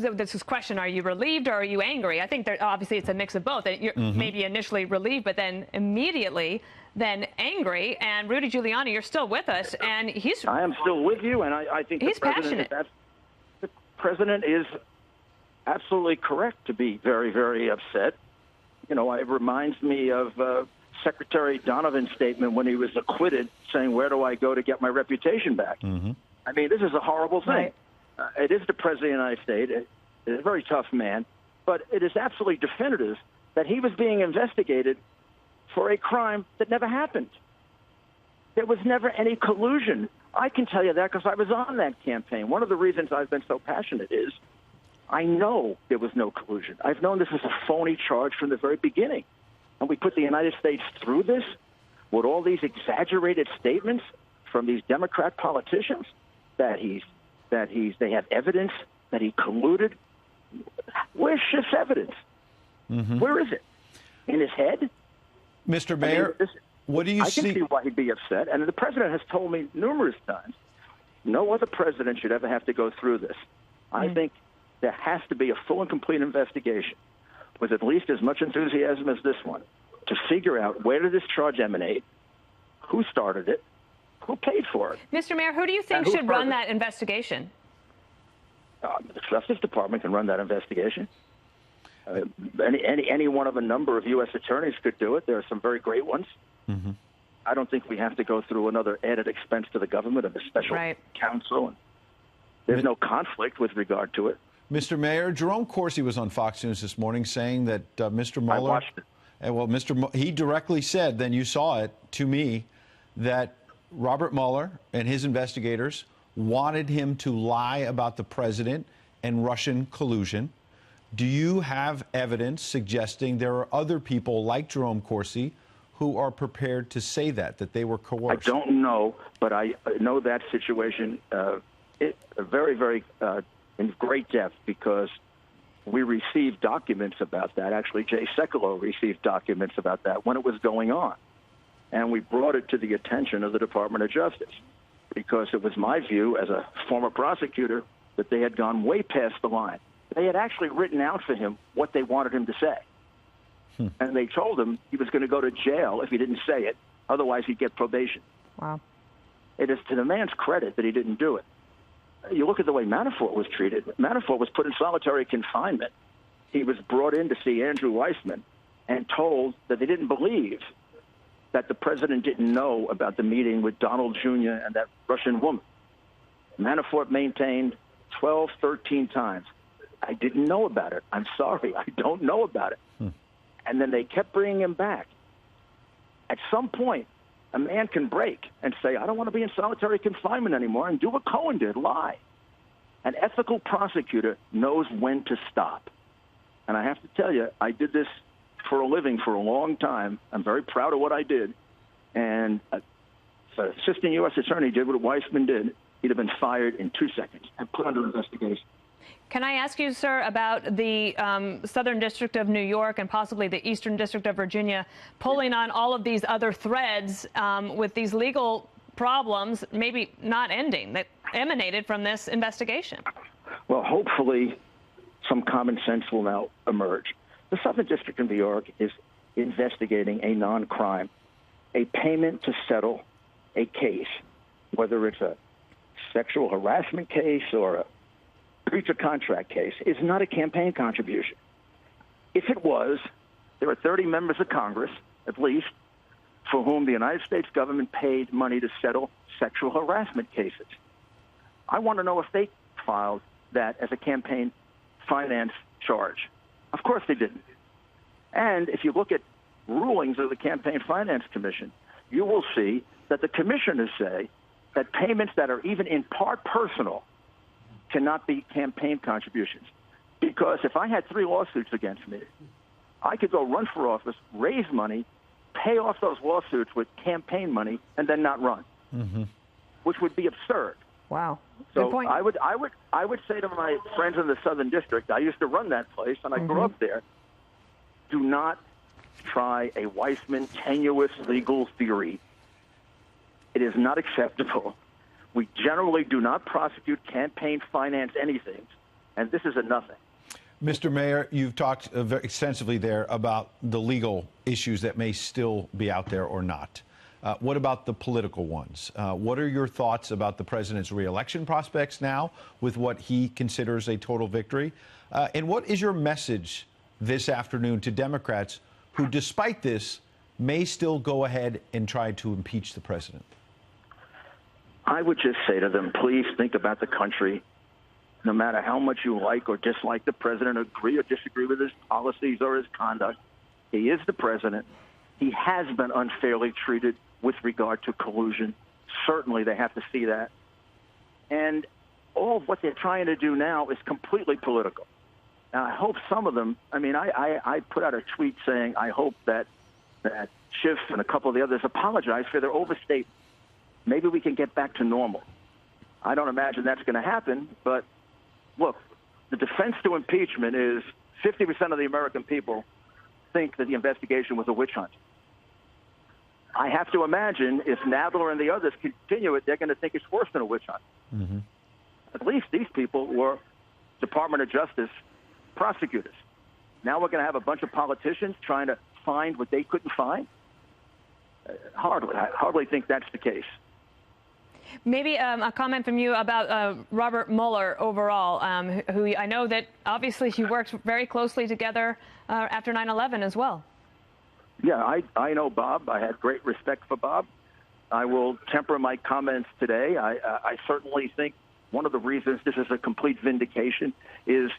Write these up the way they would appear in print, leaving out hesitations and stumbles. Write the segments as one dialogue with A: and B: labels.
A: this is question, are you relieved or are you angry? I think that obviously it's a mix of both. You're maybe initially relieved, but then immediately then angry. And Rudy Giuliani, you're still with us, and
B: I am still with you, and I think
A: he's passionate.
B: The president is absolutely correct to be very, very upset. You know, it reminds me of Secretary Donovan's statement when he was acquitted, saying, "Where do I go to get my reputation back?" I mean, this is a horrible thing.
A: Right.
B: It is the President of the United States. It's a very tough man. But it is absolutely definitive that he was being investigated for a crime that never happened. There was never any collusion. I can tell you that because I was on that campaign. One of the reasons I've been so passionate is I know there was no collusion. I've known this was a phony charge from the very beginning. And we put the United States through this with all these exaggerated statements from these Democrat politicians that they have evidence that he colluded. Where's Schiff's evidence? Where is it? In his head?
C: Mr. Mayor, what do you see?
B: I can see why he'd be upset. And the president has told me numerous times, no other president should ever have to go through this. I think there has to be a full and complete investigation with at least as much enthusiasm as this one to figure out where did this charge emanate, who started it, who paid for it.
A: Mr. Mayor, who do you think should run that investigation?
B: The Justice Department can run that investigation. Any one of a number of U.S. attorneys could do it. There are some very great ones. I don't think we have to go through another added expense to the government of a special counsel. There's no conflict with regard to it.
C: Mr. Mayor, Jerome Corsi was on Fox News this morning saying that Mr. Mueller.
B: I watched it.
C: Well, he directly said, then you saw it to me, that Robert Mueller and his investigators wanted him to lie about the president and Russian collusion. Do you have evidence suggesting there are other people like Jerome Corsi who are prepared to say that they were coerced?
B: I don't know, but I know that situation very, very in great depth because we received documents about that. Actually, Jay Sekulow received documents about that when it was going on. And we brought it to the attention of the Department of Justice because it was my view as a former prosecutor that they had gone way past the line. They had actually written out for him what they wanted him to say. And they told him he was going to go to jail if he didn't say it. Otherwise, he'd get probation.
A: Wow.
B: It is to the man's credit that he didn't do it. You look at the way Manafort was treated. Manafort was put in solitary confinement. He was brought in to see Andrew Weissman and told that they didn't believe that the president didn't know about the meeting with Donald Jr. and that Russian woman. Manafort maintained 12, 13 times. I didn't know about it. I'm sorry. I don't know about it. And then they kept bringing him back. At some point, a man can break and say, I don't want to be in solitary confinement anymore, and do what Cohen did, lie. An ethical prosecutor knows when to stop. And I have to tell you, I did this for a living for a long time. I'm very proud of what I did. And an assistant U.S. attorney did what Weissman did. He'd have been fired in 2 seconds and put under investigation.
A: Can I ask you, sir, about the Southern District of New York and possibly the Eastern District of Virginia pulling on all of these other threads with these legal problems maybe not ending that emanated from this investigation?
B: Well, hopefully some common sense will now emerge. The Southern District of New York is investigating a non-crime, a payment to settle a case, whether it's a sexual harassment case or a breach of contract case, is not a campaign contribution. If it was, there are 30 members of Congress, at least, for whom the United States government paid money to settle sexual harassment cases. I want to know if they filed that as a campaign finance charge. Of course they didn't. And if you look at rulings of the Campaign Finance Commission, you will see that the commissioners say that payments that are even in part personal cannot be campaign contributions. Because if I had 3 lawsuits against me, I could go run for office, raise money, pay off those lawsuits with campaign money, and then not run, which would be absurd.
A: Wow.
B: So
A: good point.
B: I would say to my friends in the Southern District, I used to run that place, and I grew up there, do not try a Weissman tenuous legal theory. It is not acceptable. We generally do not prosecute campaign finance anything and this is a nothing.
C: Mr. Mayor, you've talked very extensively there about the legal issues that may still be out there or not. What about the political ones? What are your thoughts about the president's reelection prospects now with what he considers a total victory? And what is your message this afternoon to Democrats who, despite this, may still go ahead and try to impeach the president?
B: I would just say to them, please think about the country. No matter how much you like or dislike the president, agree or disagree with his policies or his conduct, he is the president. He has been unfairly treated with regard to collusion. Certainly they have to see that. And all of what they're trying to do now is completely political. Now, I hope some of them, I put out a tweet saying I hope that Schiff and a couple of the others apologize for their overstatement. Maybe we can get back to normal. I don't imagine that's going to happen, but look, the defense to impeachment is 50% of the American people think that the investigation was a witch hunt. I have to imagine if Nadler and the others continue it, they're going to think it's worse than a witch hunt. Mm-hmm. At least these people were Department of Justice prosecutors. Now we're going to have a bunch of politicians trying to find what they couldn't find? Hardly. I hardly think that's the case.
A: Maybe a comment from you about Robert Mueller overall, who I know that obviously you worked very closely together after 9/11 as well.
B: Yeah, I know Bob. I had great respect for Bob. I will temper my comments today. I certainly think one of the reasons this is a complete vindication is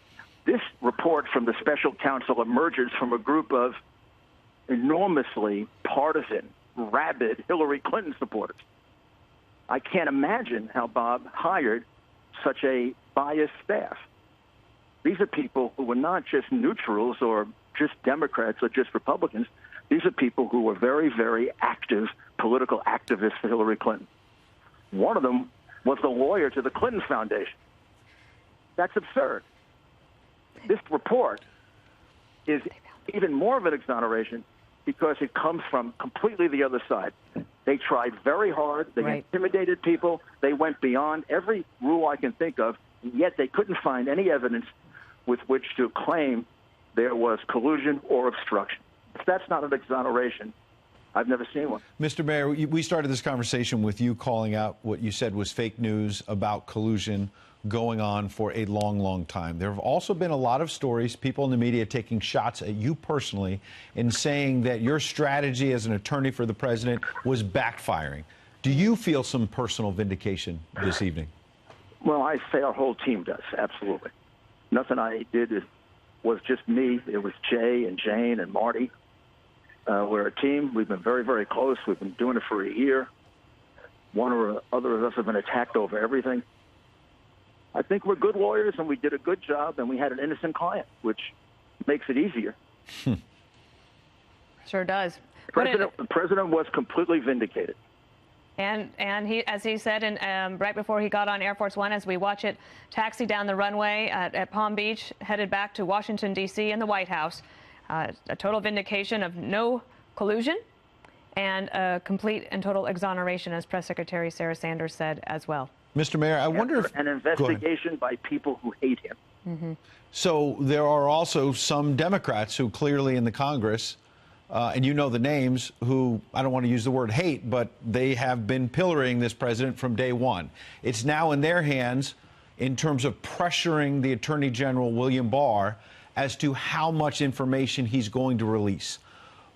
B: this report from the special counsel emerges from a group of enormously partisan, rabid Hillary Clinton supporters. I can't imagine how Bob hired such a biased staff. These are people who were not just neutrals or just Democrats or just Republicans. These are people who were very, very active political activists for Hillary Clinton. One of them was the lawyer to the Clinton Foundation. That's absurd. This report is even more of an exoneration because it comes from completely the other side. They tried very hard. They intimidated people. They went beyond every rule I can think of, and yet they couldn't find any evidence with which to claim there was collusion or obstruction. If that's not an exoneration, I've never seen one.
C: Mr. Mayor, we started this conversation with you calling out what you said was fake news about collusion going on for a long, long time. There have also been a lot of stories, people in the media taking shots at you personally and saying that your strategy as an attorney for the president was backfiring. Do you feel some personal vindication this evening?
B: Well, I say our whole team does, absolutely. Nothing I did was just me. It was Jay and Jane and Marty. We're a team. We've been very, very close. We've been doing it for a year. One or other of us have been attacked over everything. I think we're good lawyers, and we did a good job, and we had an innocent client, which makes it easier.
A: Sure does.
B: The president was completely vindicated.
A: And he, as he said, right before he got on Air Force One, as we watch it taxi down the runway at Palm Beach, headed back to Washington, D.C. and the White House, a total vindication of no collusion and a complete and total exoneration, as Press Secretary Sarah Sanders said as well.
C: Mr. Mayor, I wonder if...
B: An investigation by people who hate him.
A: Mm-hmm.
C: So there are also some Democrats who clearly in the Congress, and you know the names, who, I don't want to use the word hate, but they have been pillorying this president from day one. It's now in their hands in terms of pressuring the Attorney General, William Barr, as to how much information he's going to release.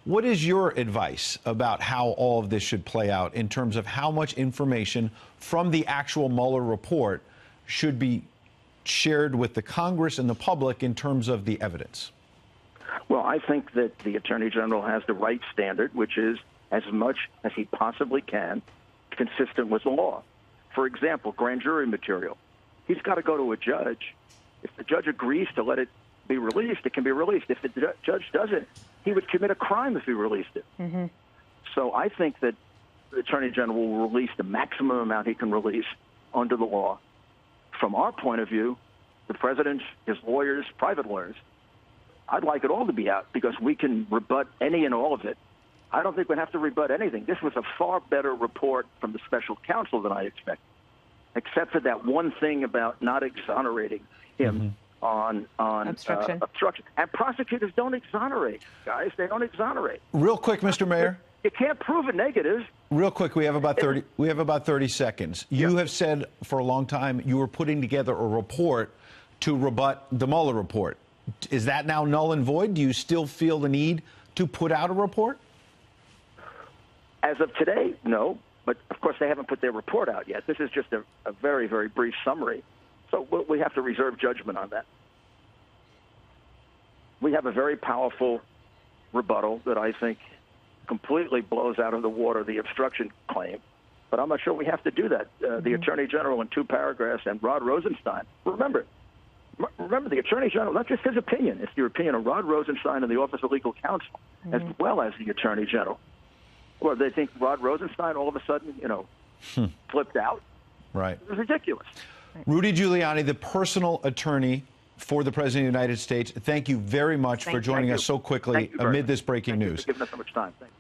C: What is your advice about how all of this should play out in terms of how much information from the actual Mueller report should be shared with the Congress and the public in terms of the evidence?
B: Well, I think that the Attorney General has the right standard, which is as much as he possibly can, consistent with the law. For example, grand jury material. He's got to go to a judge. If the judge agrees to let it be released, it can be released. If the judge doesn't, he would commit a crime if he released it. Mm-hmm. So I think that the Attorney General will release the maximum amount he can release under the law. From our point of view, the president, his lawyers, private lawyers, I'd like it all to be out because we can rebut any and all of it. I don't think we'd have to rebut anything. This was a far better report from the special counsel than I expected, except for that one thing about not exonerating him on
A: obstruction.
B: And prosecutors don't exonerate, guys. They don't exonerate.
C: Real quick, Mr. Mayor.
B: You can't prove a negative.
C: Real quick, we have about 30. We have about 30 seconds. You have said for a long time you were putting together a report to rebut the Mueller report. Is that now null and void? Do you still feel the need to put out a report?
B: As of today, no. But of course, they haven't put their report out yet. This is just a very, very brief summary. So we have to reserve judgment on that. We have a very powerful rebuttal that I think completely blows out of the water the obstruction claim. But I'm not sure we have to do that. The Attorney General in 2 paragraphs and Rod Rosenstein. Remember, the Attorney General, not just his opinion, it's the opinion of Rod Rosenstein and the Office of Legal Counsel, as well as the Attorney General. Well, they think Rod Rosenstein all of a sudden, flipped out.
C: Right.
B: It was ridiculous.
C: Rudy Giuliani, the personal attorney for the President of the United States, thank you very much for joining us so quickly amid this breaking news.
B: Thank you for giving us so much time. Thank you.